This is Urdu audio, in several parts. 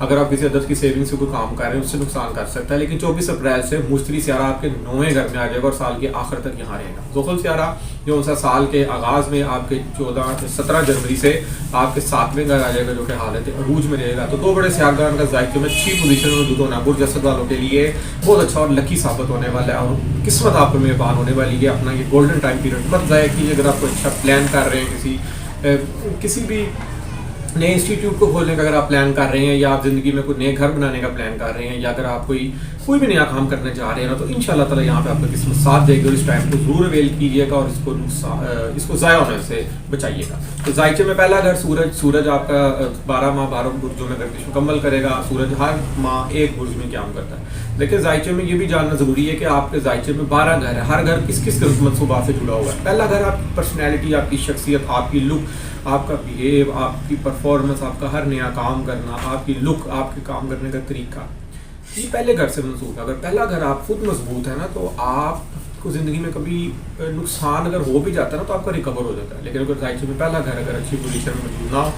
اگر آپ کسی ادر کی سیونگ سے کوئی کام کر رہے ہیں اس سے نقصان کر سکتا ہے. لیکن 24 اپریل سے مشتری سیارہ آپ کے 9ویں گھر میں آ جائے گا اور سال کے آخر تک یہاں رہے گا. زحل سیارہ جو سال کے آغاز میں آپ کے 17 جنوری سے آپ کے 7ویں گھر آ جائے گا جو کہ حالت عروج میں رہے گا. تو 2 بڑے سیارگان کا ذائقے میں 6 پوزیشن میں موجود ہونا برج اسد والوں کے لیے بہت اچھا اور لکی ثابت ہونے والا ہے, اور قسمت آپ کو مہربان ہونے والی ہے. اپنا یہ گولڈن ٹائم پیریڈ مت ضائع کیجیے. اگر آپ کو اچھا پلان کر رہے ہیں کسی بھی نئے انسٹیٹیوٹ کو کھولنے کا اگر آپ پلان کر رہے ہیں, یا آپ زندگی میں کوئی نئے گھر بنانے کا پلان کر رہے ہیں, یا اگر آپ کوئی بھی نیا کام کرنے جا رہے ہیں نا, تو ان شاء اللہ تعالیٰ یہاں پہ آپ کا قسمت ساتھ دے گی. اور اس ٹائم کو ضرور اویل کیجیے گا اور اس کو ضائع ہونے سے بچائیے گا. تو ذائچے میں پہلا گھر سورج آپ کا 12 ماہ 12 برجوں میں گردش مکمل کرے گا. سورج ہر ماہ ایک برج میں قیام کرتا ہے. لیکن ذائچے میں یہ بھی جاننا ضروری ہے کہ آپ کے ذائچے میں 12 گھر ہے. ہر گھر کس منصوبات سے جڑا ہوا ہے. پہلا گھر آپ کی پرسنالٹی, آپ کی شخصیت, آپ کی لک, آپ کا بیہیو, آپ کی پرفارمنس, آپ کا ہر نیا کام کرنا, آپ کی لک, آپ کے کام کرنے کا طریقہ, یہ پہلے گھر سے منسوخ ہے. اگر پہلا گھر آپ خود مضبوط ہے نا, تو آپ کو زندگی میں کبھی نقصان اگر ہو بھی جاتا ہے نا, تو آپ کا ریکور ہو جاتا ہے. لیکن اگر ذائچے میں پہلا گھر اگر اچھی پوزیشن میں موجود نہ ہو,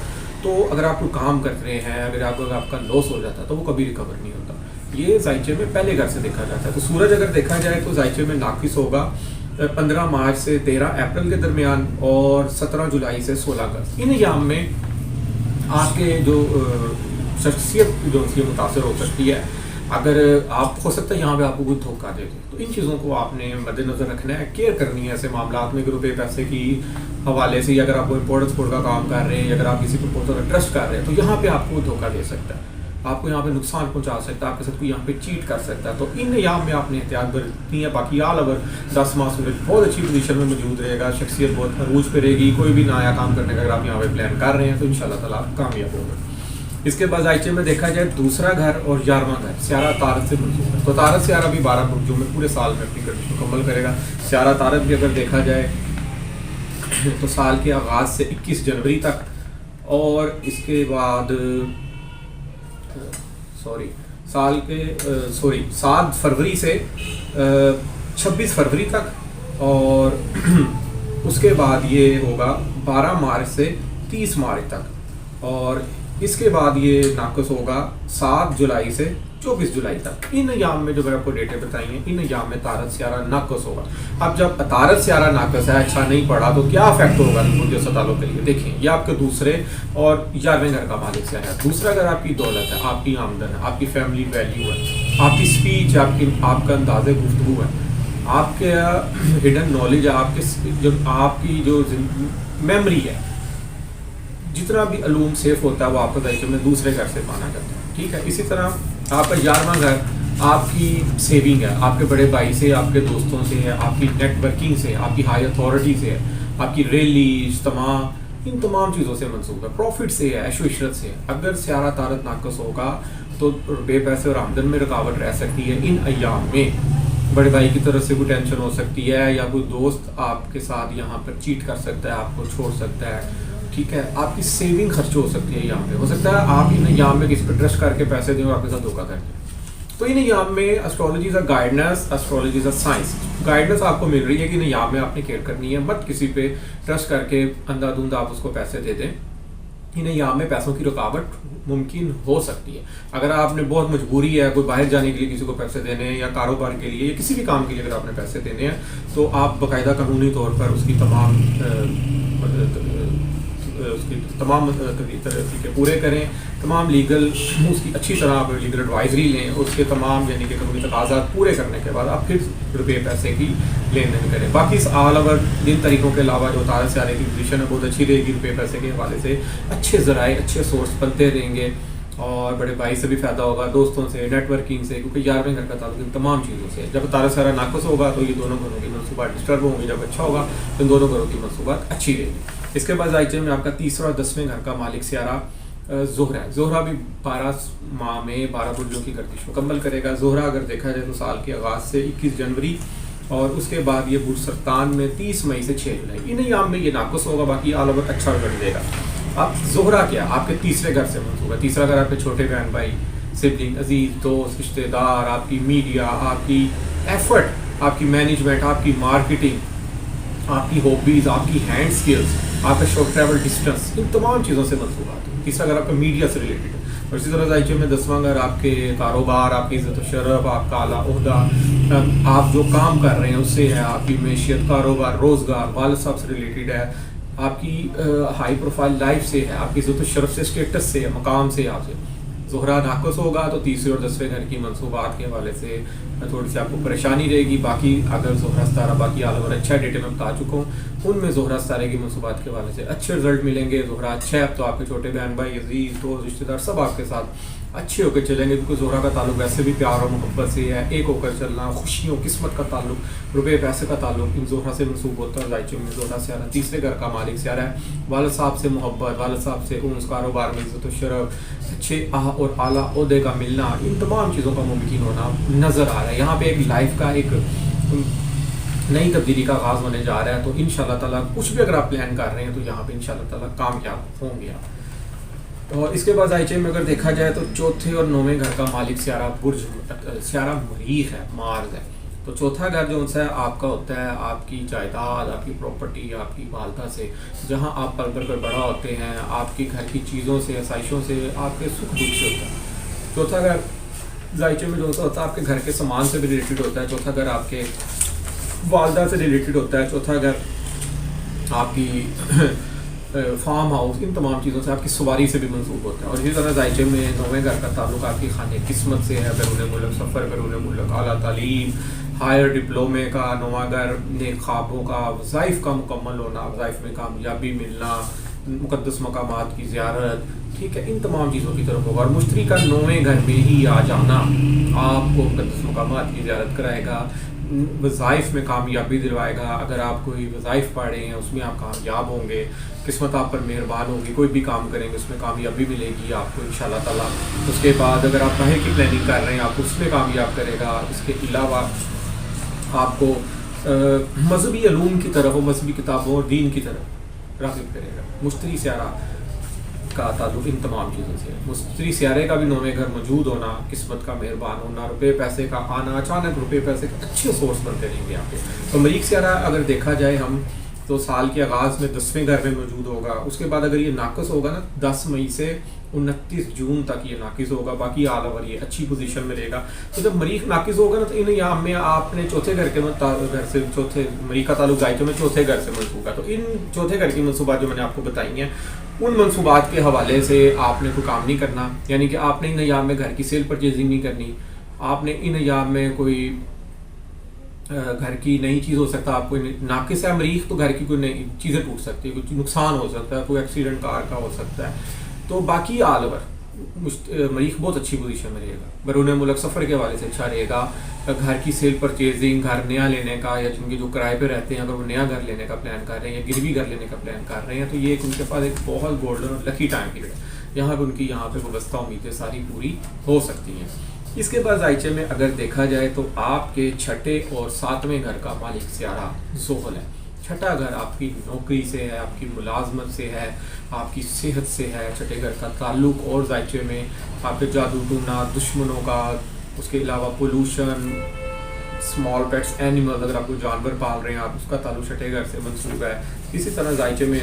تو اگر آپ کو کام کر رہے ہیں, اگر آپ کا لاس ہو جاتا ہے تو وہ کبھی ریکور نہیں ہوتا. یہ ذائچے میں پہلے گھر سے دیکھا جاتا ہے. تو سورج اگر دیکھا جائے تو ذائچے میں ناقص ہوگا 15 مارچ سے 13 اپریل کے درمیان, اور 17 جولائی سے 16 اگست. ان ایام میں آپ کے جو شخصیت جو ہے متاثر ہو سکتی ہے. اگر آپ ہو سکتا ہے یہاں پہ آپ کو کوئی دھوکہ دے دے, تو ان چیزوں کو آپ نے مد نظر رکھنا ہے, کیئر کرنی ہے ایسے معاملات میں کہ روپے پیسے کی حوالے سے, یا اگر آپ کو امپورٹ ایکسپورٹ کا کام کر رہے ہیں, یا اگر آپ کسی کو بہت زیادہ ٹرسٹ کر رہے ہیں, تو یہاں پہ آپ کو دھوکہ دے سکتا ہے, آپ کو یہاں پہ نقصان پہنچا سکتا ہے, آپ کے ساتھ کوئی یہاں پہ چیٹ کر سکتا ہے. تو ان ایام میں آپ نے احتیاط برتنی ہے. باقی آل اوور 10 ماہ سورج بہت اچھی پوزیشن میں موجود رہے گا, شخصیت بہت عروج پہ رہے گی. کوئی بھی نیا کام کرنے کا اگر آپ یہاں پہ پلان کر رہے ہیں تو ان شاء اللہ تعالیٰ کامیاب ہوگا. اس کے بعد ذائچے میں دیکھا جائے دوسرا گھر اور 11واں گھر سیارہ عطارد سے منسوب ہے. تو عطارد سیارہ بھی 12 برجوں میں پورے سال میں اپنی گردش مکمل کرے گا. سیارہ عطارد بھی اگر دیکھا جائے تو سال کے آغاز سے 21 جنوری تک, اور اس کے بعد 7 فروری سے 26 فروری تک, اور اس کے بعد یہ ہوگا 12 مارچ سے 30 مارچ تک, اور اس کے بعد یہ ناقص ہوگا 7 جولائی سے 24 جولائی تک. ان ایام میں جو میں آپ کو ڈیٹے بتائی ہیں, ان ایام میں عطارد سیارہ ناقص ہوگا. اب جب عطارد سیارہ ناقص ہے, اچھا نہیں پڑا, تو کیا افیکٹ ہوگا برج اسد کے لیے؟ دیکھیں, یہ آپ کے دوسرے اور 11ویں گھر کا مالک سیارہ ہے. دوسرا گھر آپ کی دولت ہے, آپ کی آمدن ہے, آپ کی فیملی ویلیو ہے, آپ کی اسپیچ, آپ کا انداز گفتگو ہے, آپ کے ہڈن نالج ہے, آپ کی جو میموری ہے, جتنا بھی علوم سیف ہوتا ہے وہ آپ کا ذائچے میں دوسرے گھر سے مانا جاتا ہے. ٹھیک ہے. اسی طرح آپ کا 11واں گھر آپ کی سیونگ ہے, آپ کے بڑے بھائی سے, آپ کے دوستوں سے ہے, آپ کی نیٹ ورکنگ سے, آپ کی ہائی اتھارٹی سے ہے, آپ کی ریلی اجتماع, ان تمام چیزوں سے منسوب ہے. پروفٹ سے ہے, عیش و عشرت سے ہے. اگر سیارہ عطارد ناقص ہوگا تو روپے پیسے اور آمدن میں رکاوٹ رہ سکتی ہے. ان ایام میں بڑے بھائی کی طرف سے کوئی ٹینشن ہو سکتی ہے, یا کوئی دوست آپ کے ساتھ یہاں پر چیٹ کر سکتا ہے, آپ کو چھوڑ سکتا ہے. ٹھیک ہے. آپ کی سیونگ خرچ ہو سکتی ہے یہاں پہ. ہو سکتا ہے آپ ان ایام میں کسی پہ ٹرسٹ کر کے پیسے دیں اور آپ کے ساتھ دھوکہ کر دیں. تو ان ایام میں astrology is a guidance, astrology is a science. Guidance آپ کو مل رہی ہے کہ ان ایام میں آپ نے کیئر کرنی ہے. مت کسی پہ ٹرسٹ کر کے اندھا دھند آپ اس کو پیسے دے دیں. ان ایام میں پیسوں کی رکاوٹ ممکن ہو سکتی ہے. اگر آپ نے بہت مجبوری ہے, کوئی باہر جانے کے لیے کسی کو پیسے دینے ہیں, یا کاروبار کے لیے, یا کسی بھی کام کے لیے اگر آپ نے پیسے دینے ہیں, تو آپ باقاعدہ قانونی طور پر اس کی تمام طریقے پورے کریں. تمام لیگل اس کی اچھی طرح آپ لیگل ایڈوائزری لیں, اس کے تمام یعنی کہ قانونی تقاضات پورے کرنے کے بعد آپ پھر روپے پیسے کی لین دین کریں. باقی اس آل اوور جن طریقوں کے علاوہ جو عطارد سیارے کی پوزیشن ہے بہت اچھی رہے گی. روپے پیسے کے حوالے سے اچھے ذرائع, اچھے سورس بنتے رہیں گے, اور بڑے بھائی سے بھی فائدہ ہوگا, دوستوں سے, نیٹ ورکنگ سے, کیونکہ 11ویں گھر کا تعلق ان تمام چیزوں سے. جب عطارد سیارہ ناقص ہوگا تو یہ دونوں گھروں کی منصوبات ڈسٹرب ہوں گے. جب اچھا ہوگا تو ان دونوں گھروں کی منصوبات اچھی رہے گی. اس کے بعد ذائچے میں آپ کا تیسرا اور 10ویں گھر کا مالک سیارہ زہرہ ہے. زہرہ بھی 12 ماہ میں 12 برجوں کی گردش مکمل کرے گا. زہرہ اگر دیکھا جائے تو سال کے آغاز سے 21 جنوری, اور اس کے بعد یہ برج سرطان میں 30 مئی سے 6 جولائی. ان ایام میں یہ ناقص ہوگا, باقی آل اوور اچھا رزلٹ دے گا. اب زہرہ کیا آپ کے تیسرے گھر سے منسوب ہے. تیسرا گھر آپ کے چھوٹے بہن بھائی, سبلنگ, عزیز, دوست, رشتے دار, آپ کی میڈیا, آپ کی ایفرٹ, آپ کی مینجمنٹ, آپ کی مارکیٹنگ, آپ کی ہابیز, آپ کی ہینڈ اسکلز, آپ کا شارٹ ٹریول ڈسٹینس, ان تمام چیزوں سے منسوبات ہیں. تیسرا گھر آپ کا میڈیا سے ریلیٹڈ ہے. اور اسی طرح ذائچے میں 10واں گھر آپ کے کاروبار، آپ کی عزت و شرف، آپ کا اعلیٰ عہدہ، آپ جو کام کر رہے ہیں اس سے ہے، آپ کی معیشت، کاروبار، روزگار، والد صاحب سے ریلیٹڈ ہے، آپ کی ہائی پروفائل لائف سے ہے، آپ کی عزت و شرف سے، اسٹیٹس سے، مقام سے آپ سے. زہرہ ناقص ہوگا تو تیسرے اور 10ویں گھر کی منصوبات کے حوالے سے تھوڑی سی آپ کو پریشانی رہے گی. باقی اگر زہرہ ستارہ باقی عالم اچھا ڈیٹے میں بتا چکا ہوں، ان میں زہرہ ستارے کی منصوبات کے حوالے سے اچھے رزلٹ ملیں گے. زہرہ اچھا ہے تو آپ کے چھوٹے بہن بھائی، عزیز دوست، رشتہ دار سب آپ کے ساتھ اچھے ہو کے چلیں گے، کیونکہ زہرہ کا تعلق ویسے بھی پیار اور محبت سے ہے، ایک ہو کر چلنا، خوشیوں، قسمت کا تعلق، روپے پیسے کا تعلق ان زہرہ سے منسوب ہوتا ہے. ذائچے میں زہرہ سیارہ تیسرے گھر کا مالک سیارہ ہے. والد صاحب سے محبت، والد صاحب سے انس، کاروبار میں عزت و شرف، اچھے اور اعلیٰ عہدے کا ملنا، ان تمام چیزوں کا ممکن ہونا نظر آ رہا ہے. یہاں پہ ایک لائف کا ایک نئی تبدیلی کا آغاز ہونے جا رہا ہے. تو ان شاء اللہ تعالیٰ کچھ بھی اگر آپ پلان کر رہے ہیں تو یہاں پہ ان شاء اللہ تعالیٰ کامیاب ہوں گے آپ. اور اس کے بعد ذائچے میں اگر دیکھا جائے تو چوتھے اور 9ویں گھر کا مالک سیارہ برج سیارہ مریخ ہے، مارز ہے. تو چوتھا گھر جو ہے آپ کا ہوتا ہے آپ کی جائیداد، آپ کی پراپرٹی، آپ کی والدہ سے، جہاں آپ پل بڑھ کر بڑا ہوتے ہیں، آپ کے گھر کی چیزوں سے، آسائشوں سے، آپ کے سکھ دکھ سے ہوتا ہے. چوتھا گھر ذائچے میں جو ہوتا ہے آپ کے گھر کے سامان سے بھی ریلیٹڈ ہوتا ہے. چوتھا گھر آپ کے والدہ سے ریلیٹڈ ہوتا ہے. چوتھا گھر آپ کی فارم ہاؤس، ان تمام چیزوں سے، آپ کی سواری سے بھی منسوب ہوتا ہے. اور اسی طرح ذائچے میں 9ویں گھر کا تعلق آپ کی خانے قسمت سے ہے، بیرون ملک سفر، بیرون ملک اعلیٰ تعلیم، ہائر ڈپلومے کا. 9واں گھر نیک خوابوں کا، وظائف کا مکمل ہونا، وظائف میں کامیابی ملنا، مقدس مقامات کی زیارت، ٹھیک ہے، ان تمام چیزوں کی طرف ہوگا. اور مشتری کا 9ویں گھر میں ہی آ جانا آپ کو مقدس مقامات کی زیارت کرائے گا، وظائف میں کامیابی دلوائے گا. اگر آپ کوئی وظائف پڑھ رہے ہیں اس میں آپ کامیاب ہوں گے، قسمت آپ پر مہربان ہوگی، کوئی بھی کام کریں گے اس میں کامیابی ملے گی آپ کو انشاءاللہ تعالیٰ. اس کے بعد اگر آپ باہر کی پلاننگ کر رہے ہیں آپ اس میں کامیاب کرے گا. اس کے علاوہ آپ کو مذہبی علوم کی طرف، مذہبی کتابوں اور دین کی طرف راغب کرے گا. مشتری سیارہ کا تعلق ان تمام چیزوں سے ہے. مشتری سیارے کا بھی 9ویں گھر موجود ہونا، قسمت کا مہربان ہونا، روپے پیسے کا آنا، اچانک روپے پیسے کا اچھے سورس بنتے رہیں گے آپ کے. تو مریخ سیارہ اگر دیکھا جائے ہم تو سال کے آغاز میں 10ویں گھر میں موجود ہوگا. اس کے بعد اگر یہ ناقص ہوگا نا 10 مئی سے 29 جون تک یہ ناقص ہوگا، باقی آل اوور یہ اچھی پوزیشن میں رہے گا. تو جب مریخ ناقص ہوگا نا تو ان ایام میں آپ نے چوتھے گھر کے گھر سے، چوتھے مریخ کا تعلق ذائچے میں چوتھے گھر سے منسوب ہے. تو ان چوتھے گھر کی منصوبات جو میں نے آپ کو بتائی ہیں ان منصوبات کے حوالے سے آپ نے کوئی کام نہیں کرنا. یعنی کہ آپ نے ان ایام میں گھر کی سیل پرچیزنگ نہیں کرنی. آپ نے ان ایام میں کوئی گھر کی نئی چیز ہو سکتا ہے، آپ کوئی ناقص ہے مریخ تو گھر کی کوئی نئی چیزیں ٹوٹ سکتی ہے، کچھ نقصان ہو سکتا ہے، کوئی ایکسیڈنٹ کار کا ہو سکتا ہے. تو باقی آل اوور مریخ بہت اچھی پوزیشن میں رہے گا. بیرون ملک سفر کے حوالے سے اچھا رہے گا. گھر کی سیل پرچیزنگ، گھر نیا لینے کا، یا جن کے جو کرائے پہ رہتے ہیں اگر وہ نیا گھر لینے کا پلان کر رہے ہیں یا گروی گھر لینے کا پلان کر رہے ہیں تو یہ ان کے پاس ایک بہت گولڈن اور لکی ٹائم پیریڈ ہے. یہاں پہ ان کی یہاں پہ وابستہ امیدیں ساری پوری ہو سکتی ہیں. اس کے بعد ذائچے میں اگر دیکھا جائے تو آپ کے چھٹے اور 7ویں گھر کا مالک سیارہ زحل ہے. چھٹا گھر آپ کی نوکری سے ہے، آپ کی ملازمت سے ہے، آپ کی صحت سے ہے. چھٹے گھر کا تعلق اور ذائچے میں آپ کے جادو ٹونا، دشمنوں کا، اس کے علاوہ پولوشن، اسمال پیٹس، اینیمل، اگر آپ کو جانور پال رہے ہیں آپ اس کا تعلق چھٹے گھر سے منسوب ہے. اسی طرح ذائچے میں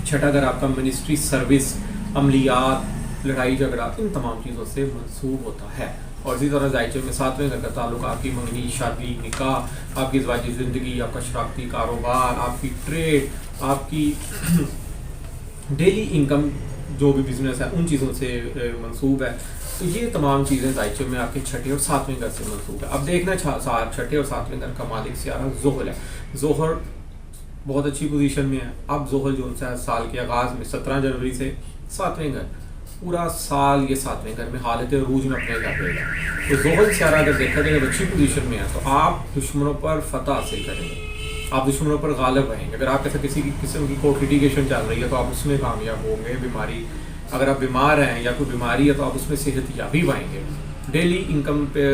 چھٹا گھر آپ کا منسٹری، سروس، عملیات، لڑائی جھگڑا، ان تمام چیزوں سے منسوب ہوتا ہے. اور اسی طرح ذائچے میں 7ویں گھر کا تعلق آپ کی منگنی، شادی، نکاح، آپ کی ازدواجی زندگی، آپ کا شراکتی کاروبار، آپ کی ٹریڈ، آپ کی ڈیلی انکم جو بھی بزنس ہے ان چیزوں سے منسوب ہے. تو یہ تمام چیزیں ذائچے میں آپ کے چھٹے اور 7ویں گھر سے منسوب ہے. اب دیکھنا چھٹے اور 7ویں گھر کا مالک سیارہ زحل ہے. زحل بہت اچھی پوزیشن میں ہے. اب زحل جو ہے سال کے آغاز میں 17 جنوری سے 7ویں گھر، پورا سال یہ 7ویں گھر میں حالت عروج میں اپنے گھر رہے گا. تو زحل سیارہ اگر دیکھا جائے اگر اچھی پوزیشن میں ہے تو آپ دشمنوں پر فتح حاصل کریں گے، آپ دشمنوں پر غالب رہیں گے. اگر آپ ایسا کسی قسم کی کورٹ لٹیگیشن چل رہی ہے تو آپ اس میں کامیاب ہوں گے. بیماری، اگر آپ بیمار ہیں یا کوئی بیماری ہے تو آپ اس میں صحت یابی پائیں گے. ڈیلی انکم پہ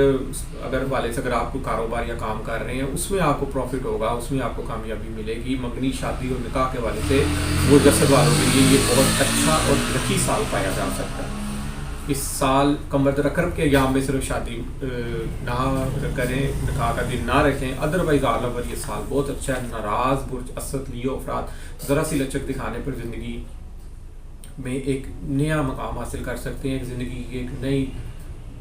اگر والے سے اگر آپ کو کاروبار یا کام کر رہے ہیں اس میں آپ کو پروفٹ ہوگا، اس میں آپ کو کامیابی ملے گی. منگنی، شادی اور نکاح کے والے سے وہ جسد والوں کے لیے یہ بہت اچھا اور لکی سال پایا جا سکتا ہے. اس سال کمر رکب کے ایام میں صرف شادی نہ کریں، نکاح کا دن نہ رکھیں، ادروائز آل اوور یہ سال بہت اچھا ہے. ناراض برج اسد لیو افراد ذرا سی لچک دکھانے پر زندگی میں ایک نیا مقام حاصل کر سکتے ہیں، ایک زندگی کی ایک نئی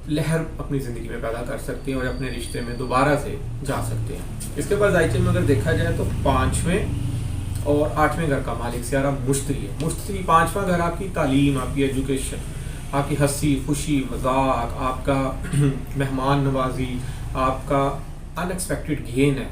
لہر اپنی زندگی میں پیدا کر سکتے ہیں اور اپنے رشتے میں دوبارہ سے جا سکتے ہیں۔ اس کے بعد ذائچے میں اگر دیکھا جائے تو 5ویں اور 8ویں گھر کا مالک سیارہ مشتری ہے۔ مشتری 5واں گھر آپ کی تعلیم، آپ کی ایجوکیشن، آپ کی ہنسی خوشی مذاق، آپ کا مہمان نوازی، آپ کا ان ایکسپیکٹڈ گین ہے۔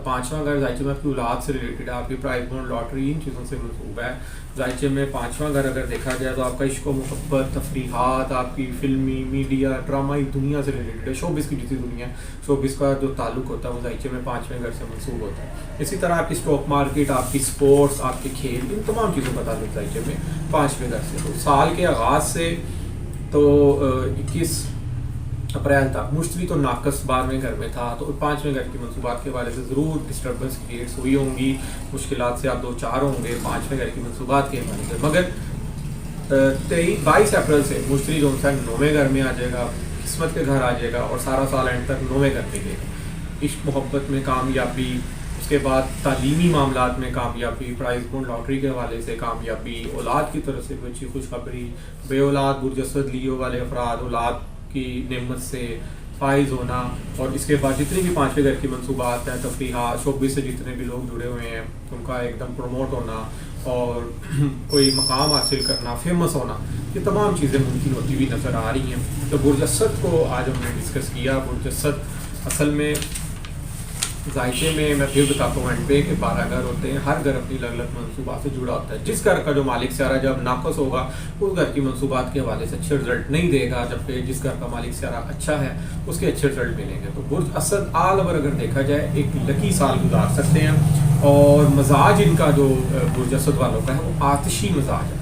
5واں گھر ذائچے میں آپ کی اولاد سے ریلیٹڈ ہے، آپ کی پرائز بونڈ لاٹری، ان چیزوں سے منسوب ہے۔ ذائچے میں 5واں گھر اگر دیکھا جائے تو آپ کا عشق و محبت، تفریحات، آپ کی فلمی میڈیا ڈرامائی دنیا سے ریلیٹڈ ہے۔ شوبز کی جتنی دنیا ہے، شوبز کا جو تعلق ہوتا ہے وہ ذائچے میں 5ویں گھر سے منسوب ہوتا ہے۔ اسی طرح آپ کی اسٹاک مارکیٹ، آپ کی اسپورٹس، آپ کے کھیل، ان تمام چیزوں کا تعلق ذائچے میں 5ویں گھر سے۔ تو سال کے آغاز سے تو 21 اپریل تک مشتری تو ناقص 12ویں گھر میں تھا، تو 5ویں گھر کی منصوبات کے حوالے سے ضرور ڈسٹربنس کریٹس ہوئی ہوں گی، مشکلات سے آپ 2-4 ہوں گے 5ویں گھر کی منصوبات کے حوالے سے۔ مگر 22 اپریل سے مشتری جو ہے 9ویں گھر میں آ جائے گا، قسمت کے گھر آ جائے گا اور سارا سال اینڈ تک 9ویں گھر میں گئے گا۔ عشق محبت میں کامیابی، اس کے بعد تعلیمی معاملات میں کامیابی، پرائز بونڈ لاٹری کے حوالے سے کامیابی، اولاد کی طرف سے کوئی اچھی خوشخبری، بے اولاد برج اسد لیو والے افراد اولاد کی نعمت سے فائز ہونا، اور اس کے بعد جتنی بھی 5ویں گھر کی منصوبات ہیں، تفریحات، شوبز سے جتنے بھی لوگ جڑے ہوئے ہیں ان کا ایک دم پروموٹ ہونا اور کوئی مقام حاصل کرنا، فیمس ہونا، یہ تمام چیزیں ممکن ہوتی ہوئی نظر آ رہی ہیں۔ تو برج اسد کو آج ہم نے ڈسکس کیا۔ برج اسد اصل میں ذائچے میں پھر بتاتا ہوں اینڈ پہ کہ 12 گھر ہوتے ہیں، ہر گھر اپنی الگ الگ منصوبات سے جڑا ہوتا ہے۔ جس گھر کا جو مالک سیارہ جب ناقص ہوگا اس گھر کی منصوبات کے حوالے سے اچھے رزلٹ نہیں دے گا، جبکہ جس گھر کا مالک سیارہ اچھا ہے اس کے اچھے رزلٹ ملیں گے۔ تو برج اسد آل اوور اگر دیکھا جائے ایک لکی سال گزار سکتے ہیں، اور مزاج ان کا جو برج اسد والوں کا ہے وہ آتشی مزاج ہے۔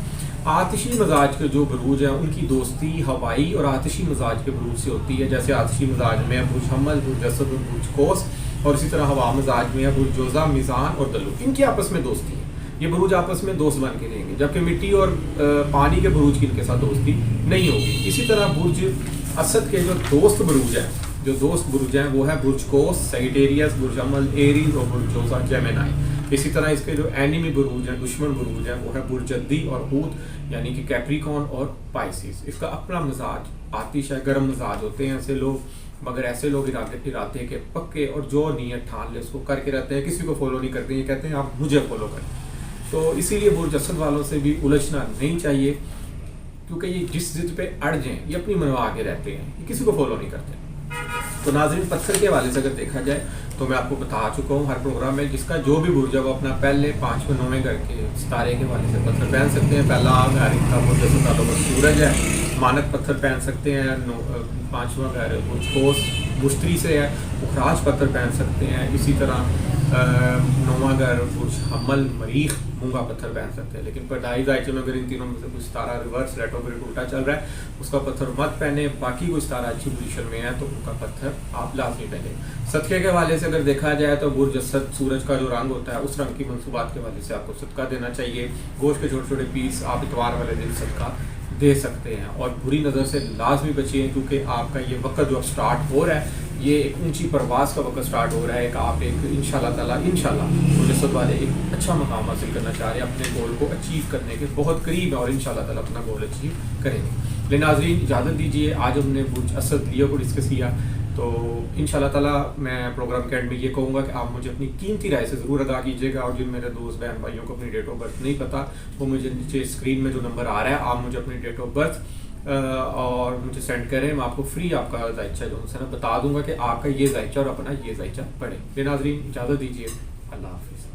آتشی مزاج کے جو بروج ہیں ان کی دوستی ہوائی اور آتشی مزاج کے بروج سے ہوتی ہے، جیسے آتشی مزاج میں برج حمل، برج اسد اور برج قوس، اور اسی طرح ہوا مزاج میں ہے برج جوزہ، میزان اور دلو۔ ان کی آپس میں دوستی ہے، یہ بروج آپس میں دوست بن کے رہیں گے، جبکہ مٹی اور پانی کے بروج کی ان کے ساتھ دوستی نہیں ہوگی۔ اسی طرح برج اسد کے جو دوست بروج ہیں وہ ہے برج قوس، سیگیٹیریس، برج حمل، ایریز اور برج جوزہ، جیمنائی۔ اسی طرح اس کے جو اینیمی بروج ہیں، دشمن بروج ہیں، وہ ہے برج جدی اور حوت یعنی کہ کیپریکون اور پائسیس۔ اس کا اپنا مزاج آتش ہے، گرم مزاج ہوتے ہیں ایسے لوگ، مگر ایسے لوگ ارادے کے پکے اور جو نیت ٹھان لے اس کو کر کے رہتے ہیں، کسی کو فالو نہیں کرتے، یہ کہتے ہیں آپ مجھے فالو کریں۔ تو اسی لیے برج اسد والوں سے بھی الجھنا نہیں چاہیے، کیونکہ یہ جس ضد پہ اڑ جائیں یہ اپنی منوا کے رہتے ہیں، یہ کسی کو فالو نہیں کرتے۔ تو ناظرین پتھر کے حوالے سے اگر دیکھا جائے تو میں آپ کو بتا چکا ہوں ہر پروگرام میں، جس کا جو بھی برج ہے وہ اپنا پہلے 5ویں 9ویں گھر کے ستارے کے حوالے سے پتھر پہن سکتے ہیں۔ پہلا گھر کا برج اسد تعلق سورج ہے، مانک پتھر پہن سکتے ہیں۔ 5واں گھر برج قوس مشتری سے ہے، اخراج پتھر پہن سکتے ہیں۔ اسی طرح 9واں گھر برج حمل مریخ مونگا پتھر پہن سکتے ہیں۔ لیکن پردائی ذائچے میں اگر ان تینوں میں سے کوئی ستارہ ریورس ریٹروگریڈ الٹا چل رہا ہے اس کا پتھر مت پہنے، باقی کوئی ستارہ اچھی پوزیشن میں ہے تو ان کا پتھر آپ لازمی پہنے۔ صدقے کے حوالے سے اگر دیکھا جائے تو برج اسد سورج کا جو رنگ ہوتا ہے اس رنگ کی منصوبات کے حوالے سے آپ کو صدقہ دینا چاہیے۔ گوشت کے چھوٹے چھوٹے پیس آپ اتوار والے دن صدقہ دے سکتے ہیں، اور بری نظر سے لازمی بچیے، کیونکہ آپ کا یہ وقت جو اب سٹارٹ ہو رہا ہے یہ ایک اونچی پرواز کا وقت سٹارٹ ہو رہا ہے۔ آپ ایک انشاءاللہ تعالیٰ برج اسد والے ایک اچھا مقام حاصل کرنا چاہ رہے ہیں، اپنے گول کو اچیو کرنے کے بہت قریب ہے، اور انشاءاللہ تعالیٰ اپنا گول اچیو کریں گے۔ ناظرین اجازت دیجیے، آج ہم نے برج اسد لیو کو ڈسکس کیا، تو انشاءاللہ تعالیٰ میں پروگرام کے اینڈ میں یہ کہوں گا کہ آپ مجھے اپنی قیمتی رائے سے ضرور آگاہ کیجیے گا، اور جن میرے دوست بہن بھائیوں کو اپنی ڈیٹ آف برتھ نہیں پتہ وہ مجھے نیچے اسکرین میں جو نمبر آ رہا ہے آپ مجھے اپنی ڈیٹ آف برتھ اور مجھے سینڈ کریں، میں آپ کو فری آپ کا ذائچہ جو ہے نا بتا دوں گا کہ آپ کا یہ ذائچہ اور اپنا یہ ذائچہ پڑھیں۔ ناظرین اجازت دیجیے، اللہ حافظ۔